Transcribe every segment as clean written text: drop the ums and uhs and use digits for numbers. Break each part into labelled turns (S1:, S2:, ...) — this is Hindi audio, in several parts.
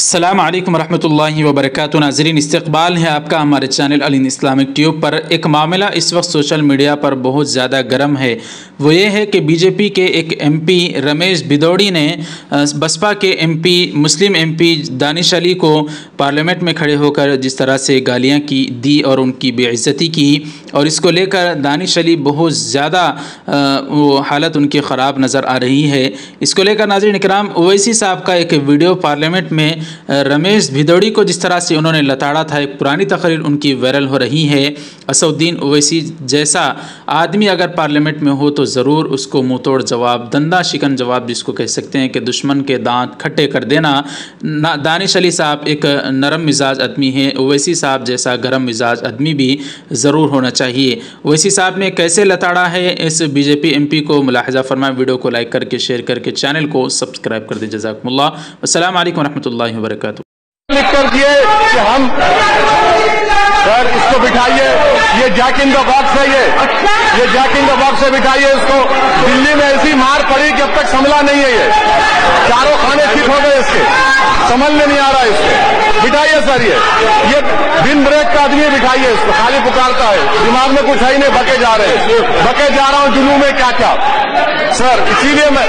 S1: अस्सलाम वालेकुम रहमतुल्लाहि व बरकातुहू। नाज़रीन, इस्तक़बाल है आपका हमारे चैनल अल हिंद इस्लामिक ट्यूब पर। एक मामला इस वक्त सोशल मीडिया पर बहुत ज़्यादा गर्म है। वो ये है कि बीजेपी के एक एमपी रमेश भिदौड़ी ने बसपा के एमपी मुस्लिम एमपी दानिश अली को पार्लियामेंट में खड़े होकर जिस तरह से गालियाँ दी और उनकी बेइज्जती की, और इसको लेकर दानिश अली बहुत ज़्यादा वो हालत उनकी ख़राब नज़र आ रही है। इसको लेकर नाज़रीन इकराम, ओवैसी साहब का एक वीडियो पार्लियामेंट में रमेश भिदौड़ी को जिस तरह से उन्होंने लताड़ा था, एक पुरानी तकरीर उनकी वायरल हो रही है। असदुद्दीन ओवैसी जैसा आदमी अगर पार्लियामेंट में हो तो ज़रूर उसको मुँह तोड़ जवाब, दंदा शिकन जवाब जिसको कह सकते हैं कि दुश्मन के दांत खट्टे कर देना। दानिश अली साहब एक नरम मिजाज आदमी है, ओवैसी साहब जैसा गर्म मिजाज आदमी भी ज़रूर होना चाहिए। ओवैसी साहब ने कैसे लताड़ा है इस बीजेपी एमपी को, मुलाहजा फरमाएं। वीडियो को लाइक करके शेयर करके चैनल को सब्सक्राइब कर दीजिए। जज़ाकुमुल्लाह। अस्सलाम वालेकुम रहमतुल्लाहि व बरकातुहू।
S2: लिख कर दिए कि हम सर इसको बिठाइए, ये जैक इन द बॉक्स है, ये जैक इन द बॉक्स है, बिठाइए इसको। दिल्ली में ऐसी मार पड़ी कि अब तक संभला नहीं है, ये चारों खाने ठीक हो गए, इसके संभलने नहीं आ रहा है इसको। बिठाइए सर, ये बिन ब्रेक का आदमी, बिठाइए इसको। खाली पुकारता है, दिमाग में कुछ है ही नहीं, बके जा रहे हैं, बके जा रहा हूं जुनून में क्या क्या सर। इसीलिए मैं,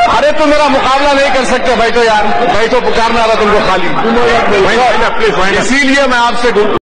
S2: अरे तुम मेरा मुकाबला नहीं कर सकते, बैठो यार, बैठो, पुकारना रहा तुमको खाली, इसीलिए मैं आपसे